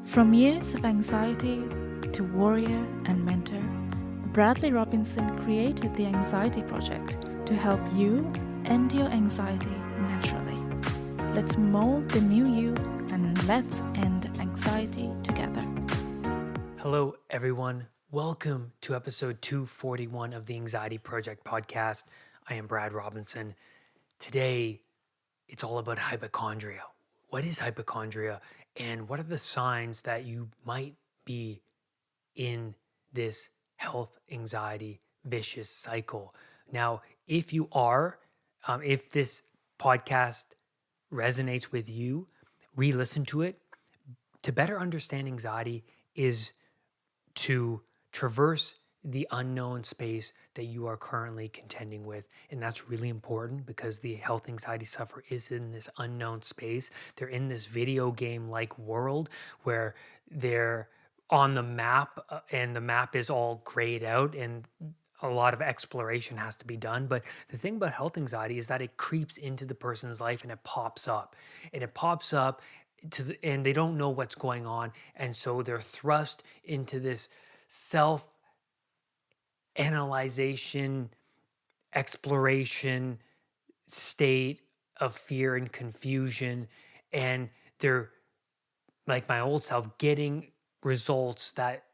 From years of anxiety to warrior and mentor, Bradley Robinson created the Anxiety Project to help you end your anxiety naturally. Let's mold the new you and let's end anxiety together. Hello, everyone. Welcome to episode 241 of the Anxiety Project podcast. I am Brad Robinson. Today, it's all about hypochondria. What is hypochondria, and what are the signs that you might be in this health anxiety vicious cycle? Now, if you are, if this podcast resonates with you, re-listen to it. To better understand anxiety is to traverse the unknown space that you are currently contending with. And that's really important because the health anxiety sufferer is in this unknown space. They're in this video game like world where they're on the map and the map is all grayed out and a lot of exploration has to be done. But the thing about health anxiety is that it creeps into the person's life and it pops up and they don't know what's going on. And so they're thrust into this self analyzation, exploration state of fear and confusion. And they're, like my old self, getting results that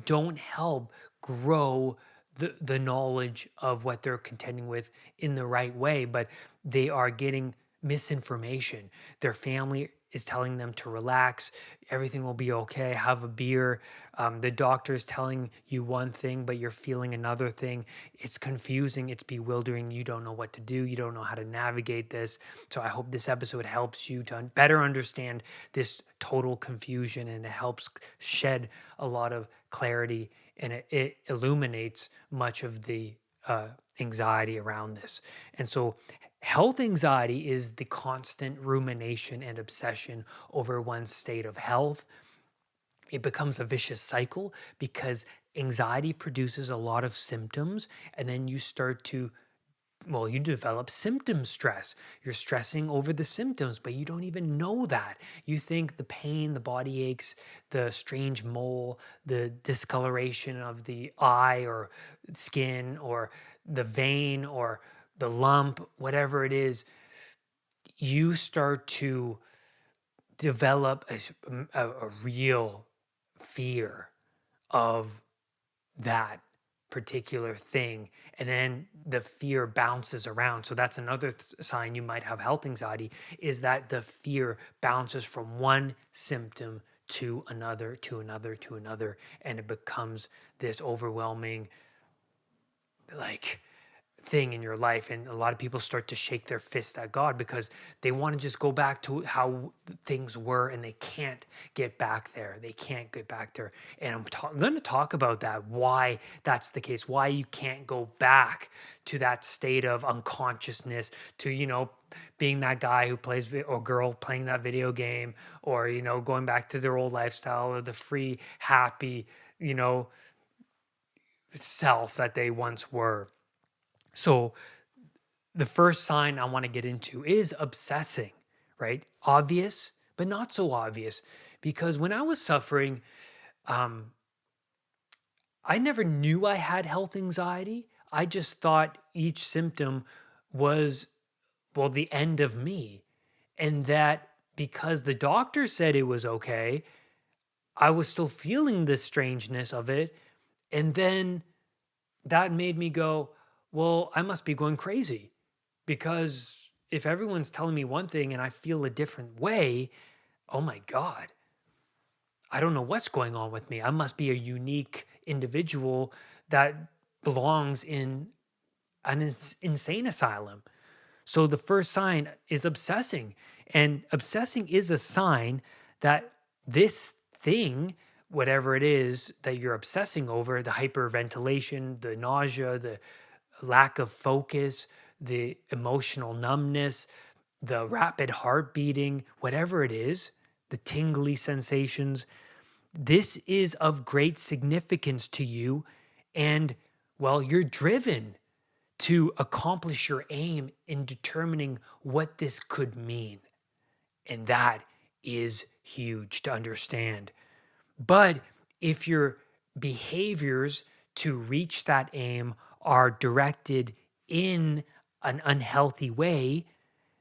don't help grow the knowledge of what they're contending with in the right way, but they are getting misinformation. Their family is telling them to relax, everything will be okay, have a beer. The doctor's telling you one thing, but you're feeling another thing. It's confusing, it's bewildering. You don't know what to do, you don't know how to navigate this. So I hope this episode helps you to better understand this total confusion, and it helps shed a lot of clarity, and it illuminates much of the anxiety around this. And so health anxiety is the constant rumination and obsession over one's state of health. It becomes a vicious cycle because anxiety produces a lot of symptoms, and then you develop symptom stress. You're stressing over the symptoms, but you don't even know that. You think the pain, the body aches, the strange mole, the discoloration of the eye or skin, or the vein or the lump, whatever it is, you start to develop a real fear of that particular thing, and then the fear bounces around. So that's another sign you might have health anxiety, is that the fear bounces from one symptom to another, to another, to another, and it becomes this overwhelming thing in your life. And a lot of people start to shake their fists at God because they want to just go back to how things were, and they can't get back there. And I'm going to talk about that, why that's the case, why you can't go back to that state of unconsciousness, to, being that guy who plays or girl playing that video game, or, going back to their old lifestyle, or the free, happy, self that they once were. So the first sign I want to get into is obsessing, right? Obvious, but not so obvious. Because when I was suffering, I never knew I had health anxiety. I just thought each symptom was, the end of me. And that because the doctor said it was okay, I was still feeling the strangeness of it. And then that made me go, well, I must be going crazy, because if everyone's telling me one thing and I feel a different way, oh my God, I don't know what's going on with me. I must be a unique individual that belongs in an insane asylum. So the first sign is obsessing. And obsessing is a sign that this thing, whatever it is that you're obsessing over, the hyperventilation, the nausea, the lack of focus, the emotional numbness, the rapid heart beating, whatever it is, the tingly sensations, this is of great significance to you. And, you're driven to accomplish your aim in determining what this could mean. And that is huge to understand. But if your behaviors to reach that aim are directed in an unhealthy way,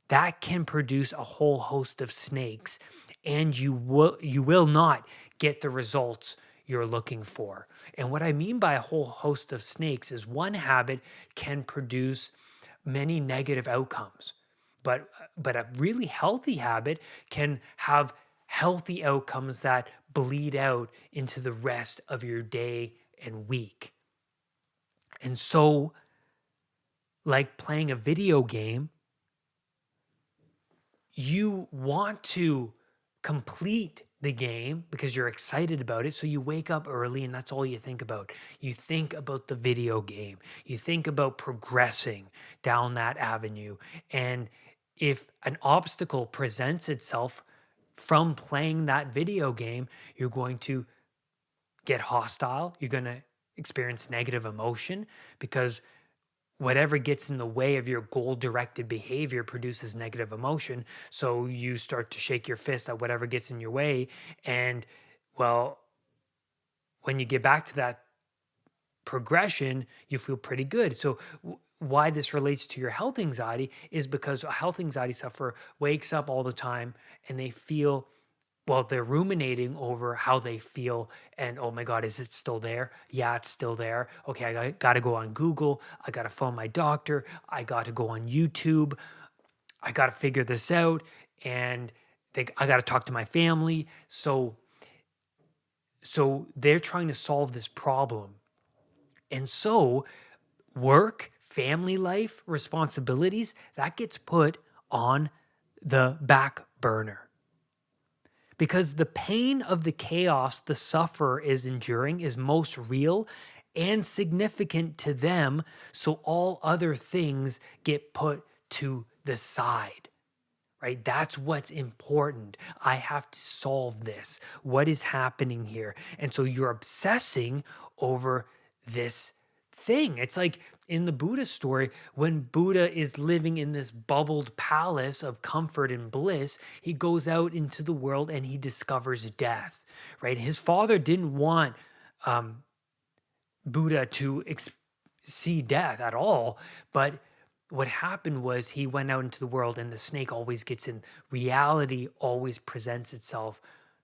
that can produce a whole host of snakes, and you will not get the results you're looking for. And what I mean by a whole host of snakes is one habit can produce many negative outcomes, but a really healthy habit can have healthy outcomes that bleed out into the rest of your day and week. And so, like playing a video game, you want to complete the game because you're excited about it. So you wake up early and that's all you think about. You think about the video game, you think about progressing down that avenue. And if an obstacle presents itself from playing that video game, you're going to get hostile. You're going to experience negative emotion because whatever gets in the way of your goal directed behavior produces negative emotion. So you start to shake your fist at whatever gets in your way. And well, when you get back to that progression, you feel pretty good. So, why this relates to your health anxiety is because a health anxiety sufferer wakes up all the time and they feel, well, they're ruminating over how they feel. And oh my God, is it still there? Yeah, it's still there. Okay, I got to go on Google. I got to phone my doctor. I got to go on YouTube. I got to figure this out. And I got to talk to my family. So they're trying to solve this problem. And so work, family life, responsibilities, that gets put on the back burner. Because the pain of the chaos the sufferer is enduring is most real and significant to them, so all other things get put to the side, right? That's what's important. I have to solve this. What is happening here? And so you're obsessing over this thing. It's like in the Buddha story, when Buddha is living in this bubbled palace of comfort and bliss, he goes out into the world and he discovers death, right? His father didn't want Buddha to see death at all, but what happened was he went out into the world and the snake always gets in. Reality always presents itself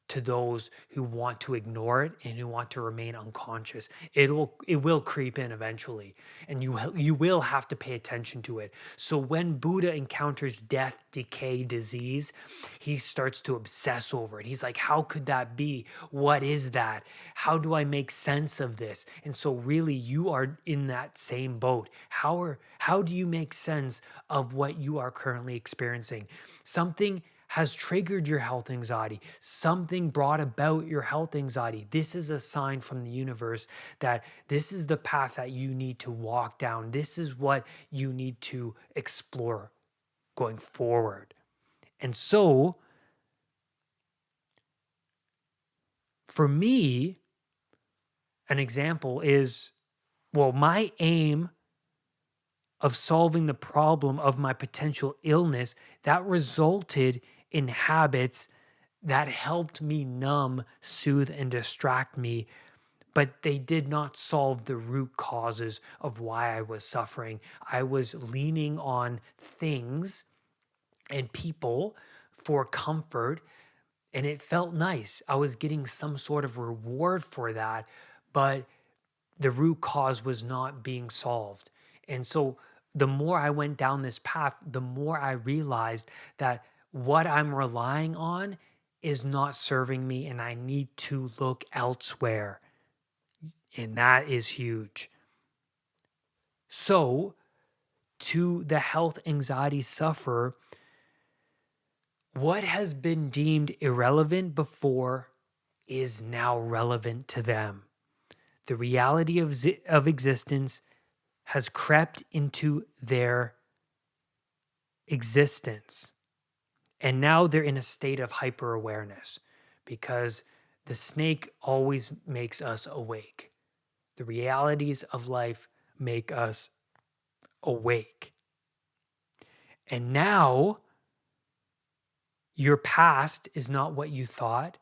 to those who want to ignore it and who want to remain unconscious. It will creep in eventually, and you will have to pay attention to it. So when Buddha encounters death, decay, disease, he starts to obsess over it. He's like, how could that be? What is that? How do I make sense of this? And so really you are in that same boat. How do you make sense of what you are currently experiencing? Something has triggered your health anxiety. Something brought about your health anxiety. This is a sign from the universe that this is the path that you need to walk down. This is what you need to explore going forward. And so, for me, an example is, well, my aim of solving the problem of my potential illness that resulted in habits that helped me numb, soothe, and distract me, but they did not solve the root causes of why I was suffering. I was leaning on things and people for comfort, and it felt nice. I was getting some sort of reward for that, but the root cause was not being solved. And so the more I went down this path, the more I realized that what I'm relying on is not serving me and I need to look elsewhere. And that is huge. So, to the health anxiety sufferer, what has been deemed irrelevant before is now relevant to them. The reality of existence has crept into their existence. And now they're in a state of hyper awareness because the snake always makes us awake. The realities of life make us awake. And now Your past is not what you thought.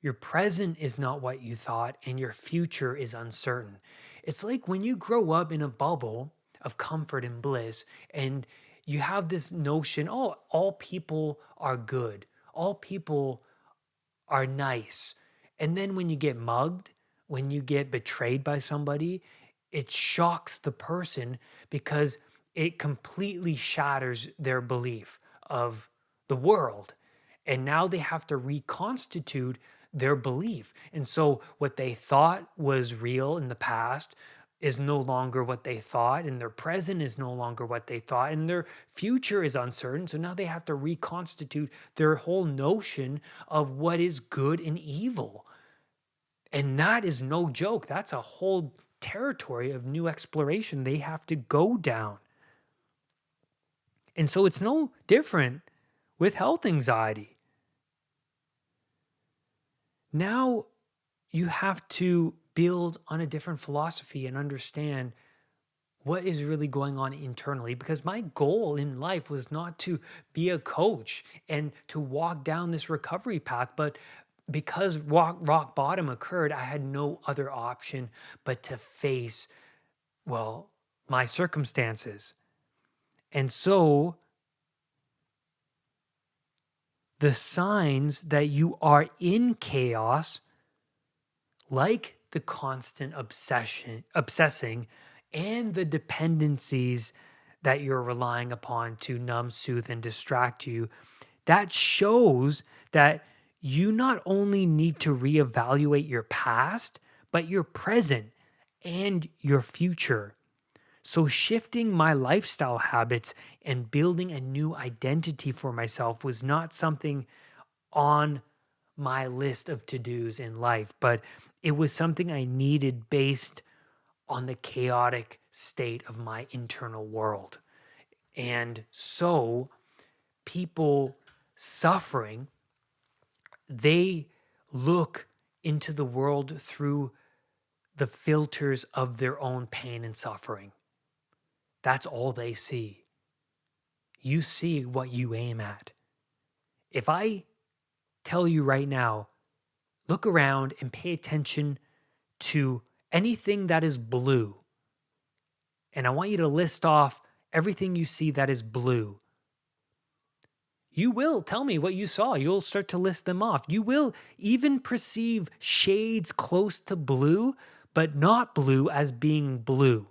Your present is not what you thought, and your future is uncertain. It's like when you grow up in a bubble of comfort and bliss, and you have this notion, oh, all people are good, all people are nice. And then when you get mugged, when you get betrayed by somebody, it shocks the person because it completely shatters their belief of the world. And now they have to reconstitute their belief. And so what they thought was real in the past is no longer what they thought, and their present is no longer what they thought, and their future is uncertain. So now they have to reconstitute their whole notion of what is good and evil. And that is no joke. That's a whole territory of new exploration they have to go down. And so it's no different with health anxiety. Now you have to build on a different philosophy and understand what is really going on internally, because my goal in life was not to be a coach and to walk down this recovery path, but because rock bottom occurred, I had no other option but to face, well, my circumstances. And so the signs that you are in chaos, like the constant obsessing, and the dependencies that you're relying upon to numb, soothe, and distract you, that shows that you not only need to reevaluate your past, but your present and your future. So, shifting my lifestyle habits and building a new identity for myself was not something on my list of to dos in life, but it was something I needed based on the chaotic state of my internal world. And so, people suffering, they look into the world through the filters of their own pain and suffering. That's all they see. You see what you aim at. If I tell you right now, look around and pay attention to anything that is blue, and I want you to list off everything you see that is blue. You will tell me what you saw. You'll start to list them off. You will even perceive shades close to blue, but not blue as being blue.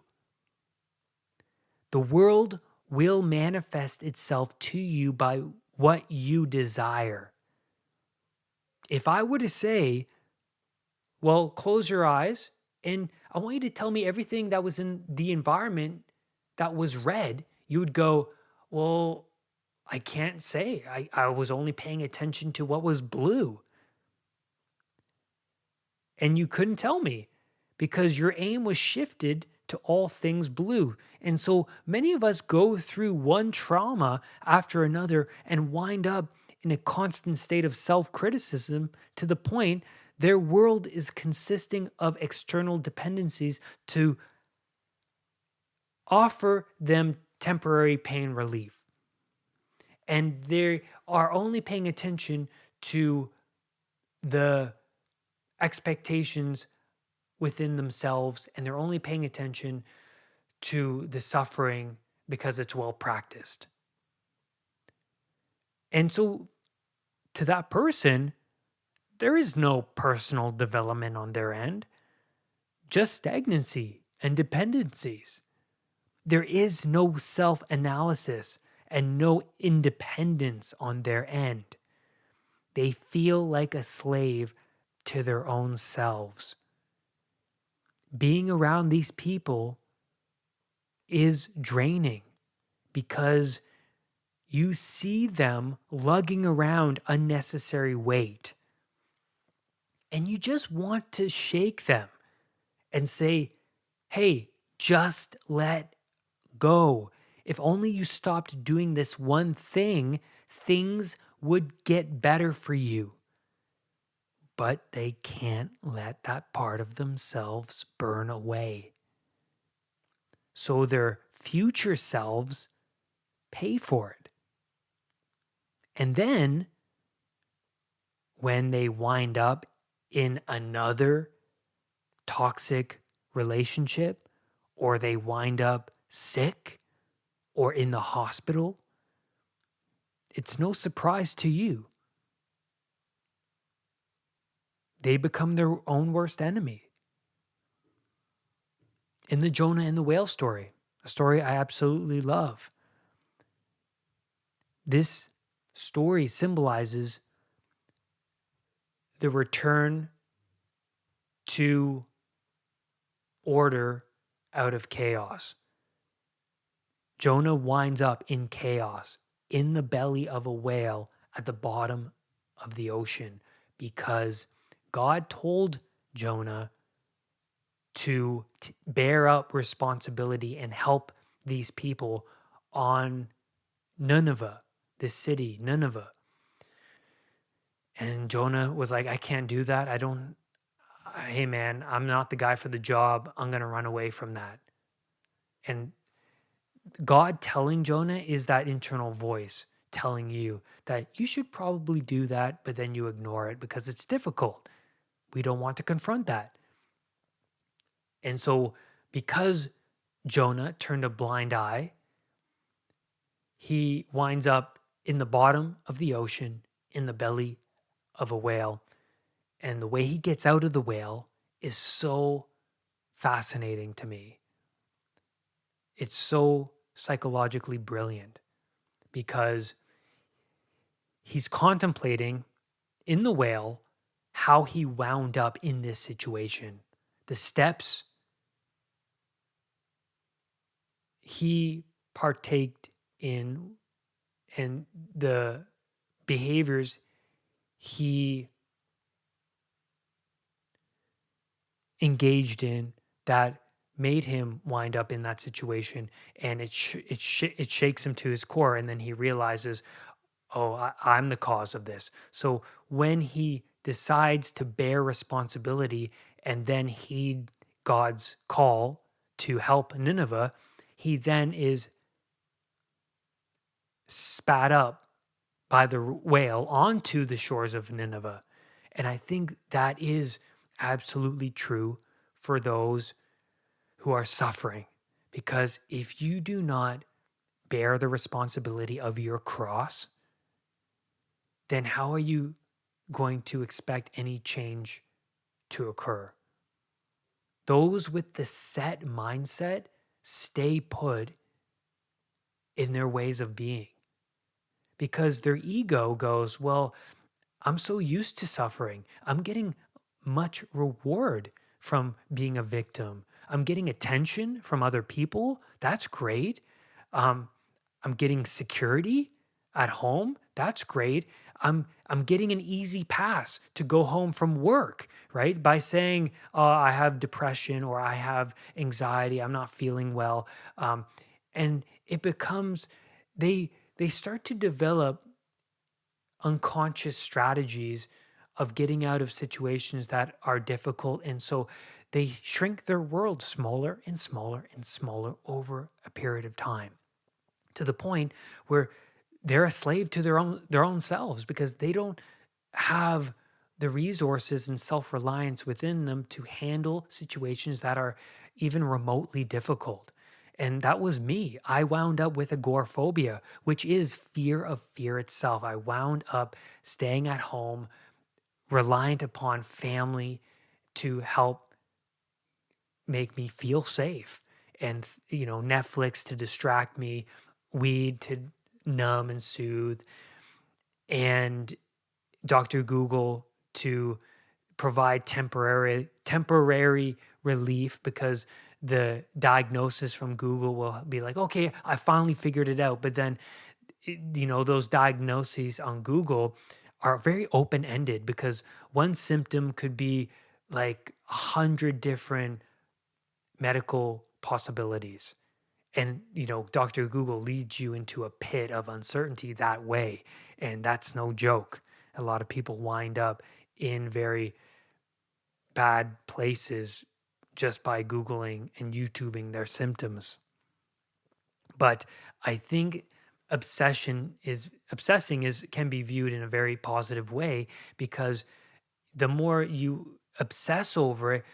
The world will manifest itself to you by what you desire. If I were to say, well, close your eyes and I want you to tell me everything that was in the environment that was red, you would go, well, I can't say. I was only paying attention to what was blue. And you couldn't tell me because your aim was shifted to all things blue. And so many of us go through one trauma after another and wind up in a constant state of self criticism to the point their world is consisting of external dependencies to offer them temporary pain relief. And they are only paying attention to the expectations within themselves, and they're only paying attention to the suffering because it's well practiced. And so, to that person, there is no personal development on their end, just stagnancy and dependencies. There is no self analysis and no independence on their end. They feel like a slave to their own selves. Being around these people is draining because you see them lugging around unnecessary weight. And you just want to shake them and say, hey, just let go. If only you stopped doing this one thing, things would get better for you. But they can't let that part of themselves burn away. So their future selves pay for it. And then when they wind up in another toxic relationship, or they wind up sick or in the hospital, it's no surprise to you. They become their own worst enemy. In the Jonah and the whale story, a story I absolutely love, this story symbolizes the return to order out of chaos. Jonah winds up in chaos, in the belly of a whale at the bottom of the ocean, because God told Jonah to bear up responsibility and help these people on Nineveh, this city, Nineveh. And Jonah was like, I can't do that. Hey man, I'm not the guy for the job. I'm going to run away from that. And God telling Jonah is that internal voice telling you that you should probably do that, but then you ignore it because it's difficult. We don't want to confront that. And so, because Jonah turned a blind eye, he winds up in the bottom of the ocean, in the belly of a whale. And the way he gets out of the whale is so fascinating to me. It's so psychologically brilliant because he's contemplating in the whale how he wound up in this situation, the steps he partaked in, and the behaviors he engaged in that made him wind up in that situation. And it shakes him to his core, and then he realizes, oh, I'm the cause of this. So when he decides to bear responsibility and then heed God's call to help Nineveh, he then is spat up by the whale onto the shores of Nineveh. And I think that is absolutely true for those who are suffering. Because if you do not bear the responsibility of your cross, then how are you going to expect any change to occur? Those with the set mindset stay put in their ways of being because their ego goes, well, I'm so used to suffering. I'm getting much reward from being a victim. I'm getting attention from other people. That's great. Um, I'm getting security at home. That's great. I'm getting an easy pass to go home from work, right? By saying, "Oh, I have depression or I have anxiety. I'm not feeling well," and it becomes they start to develop unconscious strategies of getting out of situations that are difficult, and so they shrink their world smaller and smaller and smaller over a period of time, to the point where they're a slave to their own selves because they don't have the resources and self-reliance within them to handle situations that are even remotely difficult. And that was me. I wound up with agoraphobia, which is fear of fear itself. I wound up staying at home, reliant upon family to help make me feel safe, and Netflix to distract me, weed to numb and soothe, and Dr. Google to provide temporary relief, because the diagnosis from Google will be like, okay, I finally figured it out. But then those diagnoses on Google are very open-ended, because one symptom could be like 100 different medical possibilities. And, Dr. Google leads you into a pit of uncertainty that way. And that's no joke. A lot of people wind up in very bad places just by Googling and YouTubing their symptoms. But I think obsessing is can be viewed in a very positive way, because the more you obsess over it,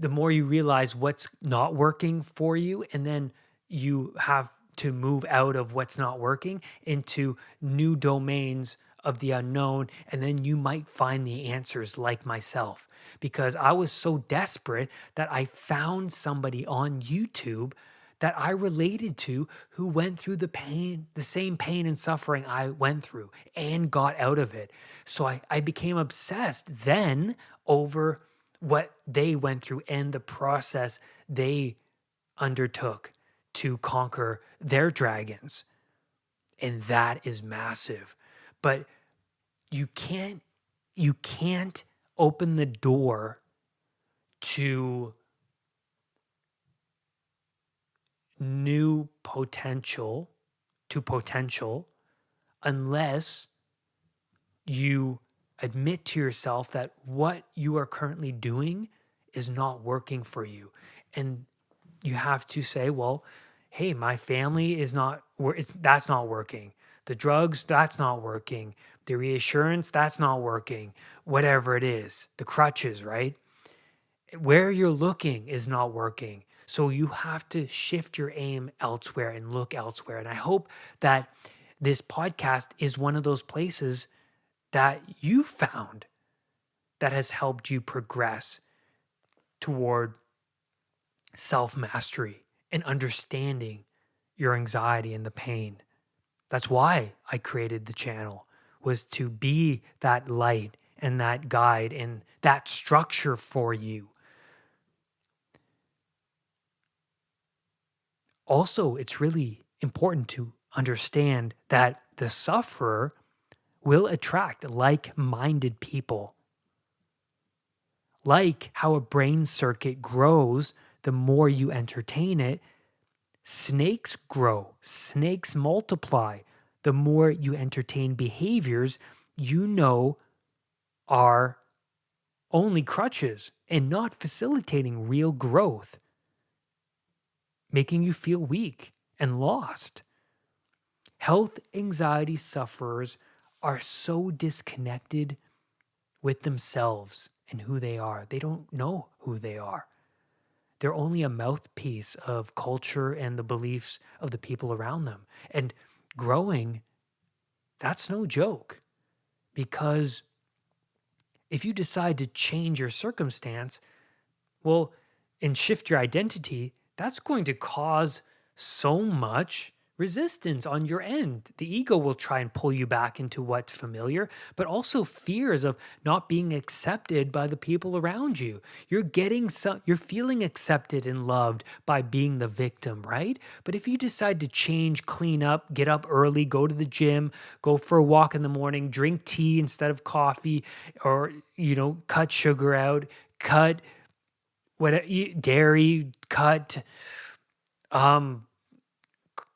the more you realize what's not working for you. And then you have to move out of what's not working into new domains of the unknown. And then you might find the answers, like myself, because I was so desperate that I found somebody on YouTube that I related to, who went through the same pain and suffering I went through and got out of it. So I became obsessed then over what they went through and the process they undertook to conquer their dragons. And that is massive. But you can't you can't open the door to new potential potential unless you admit to yourself that what you are currently doing is not working for you. And you have to say, well, hey, my family is not, that's not working. The drugs, that's not working. The reassurance, that's not working. Whatever it is, the crutches, right? Where you're looking is not working. So you have to shift your aim elsewhere and look elsewhere. And I hope that this podcast is one of those places that you found that has helped you progress toward self mastery and understanding your anxiety and the pain. That's why I created the channel, was to be that light and that guide and that structure for you. Also, it's really important to understand that the sufferer will attract like-minded people. Like how a brain circuit grows the more you entertain it, snakes grow, snakes multiply the more you entertain behaviors you know are only crutches and not facilitating real growth, making you feel weak and lost. Health anxiety sufferers are so disconnected with themselves and who they are. They don't know who they are. They're only a mouthpiece of culture and the beliefs of the people around them. And growing, that's no joke, because if you decide to change your circumstance, well, and shift your identity, that's going to cause so much resistance on your end. The ego will try and pull you back into what's familiar, but also fears of not being accepted by the people around you. You're feeling accepted and loved by being the victim, right? But if you decide to change, clean up, get up early, go to the gym, go for a walk in the morning, drink tea instead of coffee, or cut sugar out, cut eat dairy, cut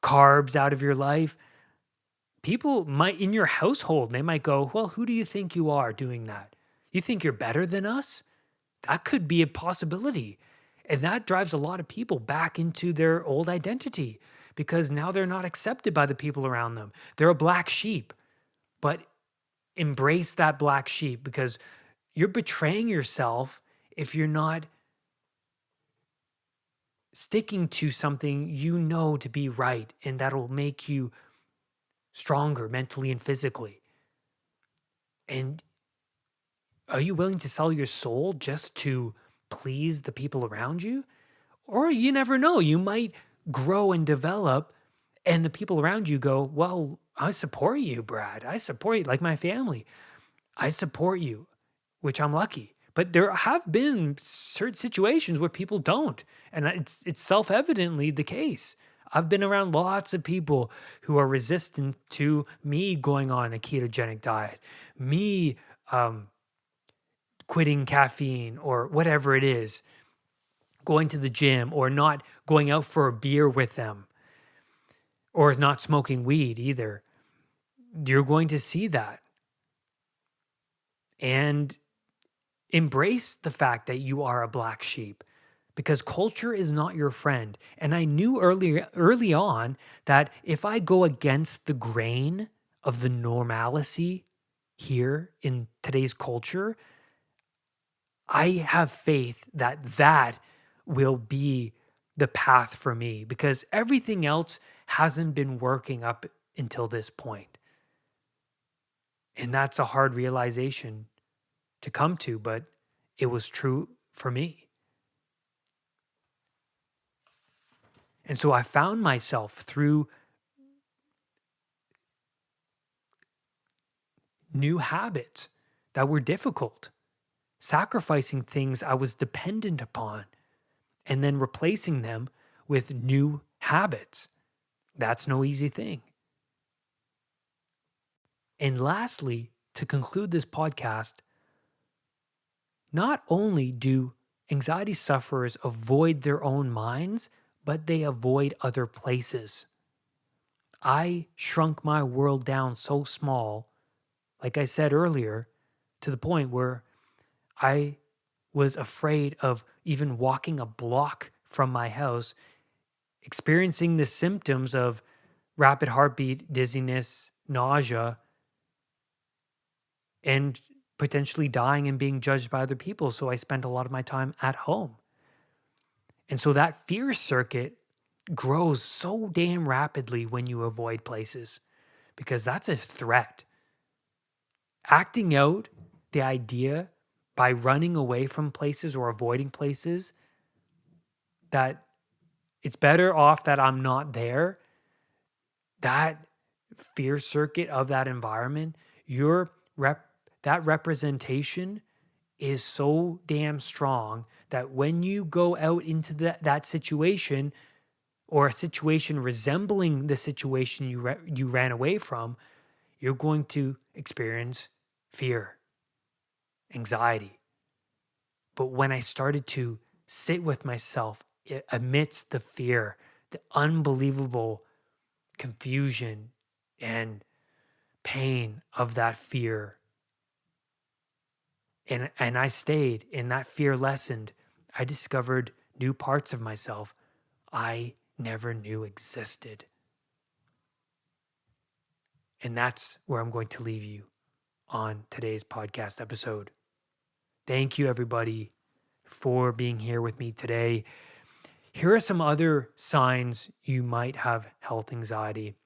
carbs out of your life, people might in your household, they might go, well, who do you think you are doing that? You think you're better than us? That could be a possibility. And that drives a lot of people back into their old identity, because now they're not accepted by the people around them. They're a black sheep. But embrace that black sheep, because you're betraying yourself if you're not sticking to something you know to be right, and that'll make you stronger mentally and physically. And are you willing to sell your soul just to please the people around you? Or you never know, you might grow and develop, and the people around you go, well, I support you, Brad. I support you, like my family. I support you, which I'm lucky. But there have been certain situations where people don't, and it's self-evidently the case. I've been around lots of people who are resistant to me going on a ketogenic diet, me quitting caffeine or whatever it is, going to the gym, or not going out for a beer with them, or not smoking weed either. You're going to see that. And embrace the fact that you are a black sheep, because culture is not your friend. And I knew early on that if I go against the grain of the normalcy here in today's culture, I have faith that that will be the path for me because everything else hasn't been working up until this point. And that's a hard realization to come to, but it was true for me. And so I found myself through new habits that were difficult, sacrificing things I was dependent upon, and then replacing them with new habits. That's no easy thing. And lastly, to conclude this podcast, not only do anxiety sufferers avoid their own minds, but they avoid other places. I shrunk my world down so small, like I said earlier, to the point where I was afraid of even walking a block from my house, experiencing the symptoms of rapid heartbeat, dizziness, nausea, and potentially dying and being judged by other people. So I spent a lot of my time at home. And so that fear circuit grows so damn rapidly when you avoid places because that's a threat. Acting out the idea by running away from places or avoiding places that it's better off that I'm not there, that fear circuit of that environment, that representation is so damn strong that when you go out into that situation or a situation resembling the situation you ran away from, you're going to experience fear, anxiety. But when I started to sit with myself amidst the fear, the unbelievable confusion and pain of that fear, and I stayed and that fear lessened, I discovered new parts of myself I never knew existed. And that's where I'm going to leave you on today's podcast episode. Thank you, everybody, for being here with me today. Here are some other signs you might have health anxiety.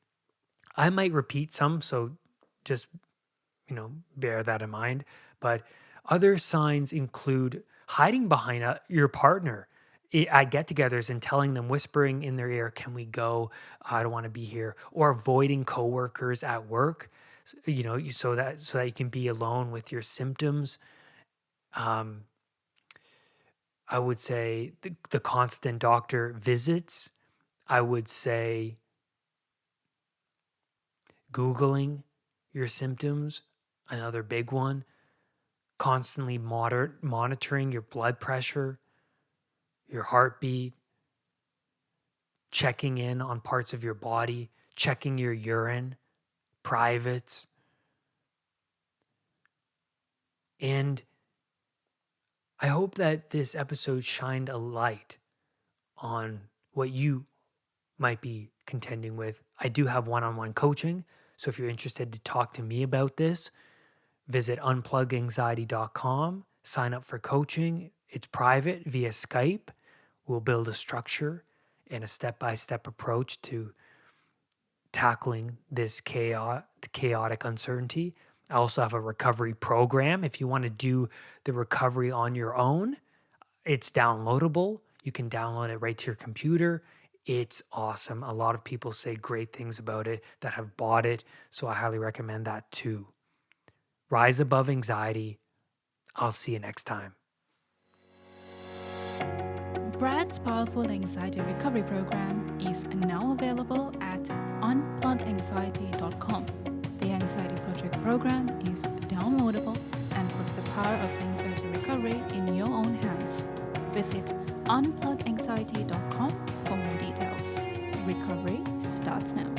I might repeat some, so just, bear that in mind. But other signs include hiding behind your partner at get-togethers and telling them, whispering in their ear, "Can we go? I don't want to be here," or avoiding coworkers at work. So that you can be alone with your symptoms. I would say the constant doctor visits. I would say Googling your symptoms, another big one. Constantly monitoring your blood pressure, your heartbeat, checking in on parts of your body, checking your urine, privates. And I hope that this episode shined a light on what you might be contending with. I do have one-on-one coaching, so if you're interested to talk to me about this, visit unpluganxiety.com, sign up for coaching. It's private via Skype. We'll build a structure and a step-by-step approach to tackling this chaotic uncertainty. I also have a recovery program. If you want to do the recovery on your own, it's downloadable. You can download it right to your computer. It's awesome. A lot of people say great things about it that have bought it, so I highly recommend that too. Rise above anxiety. I'll see you next time. Brad's powerful anxiety recovery program is now available at unpluganxiety.com. The Anxiety Project program is downloadable and puts the power of anxiety recovery in your own hands. Visit unpluganxiety.com for more details. Recovery starts now.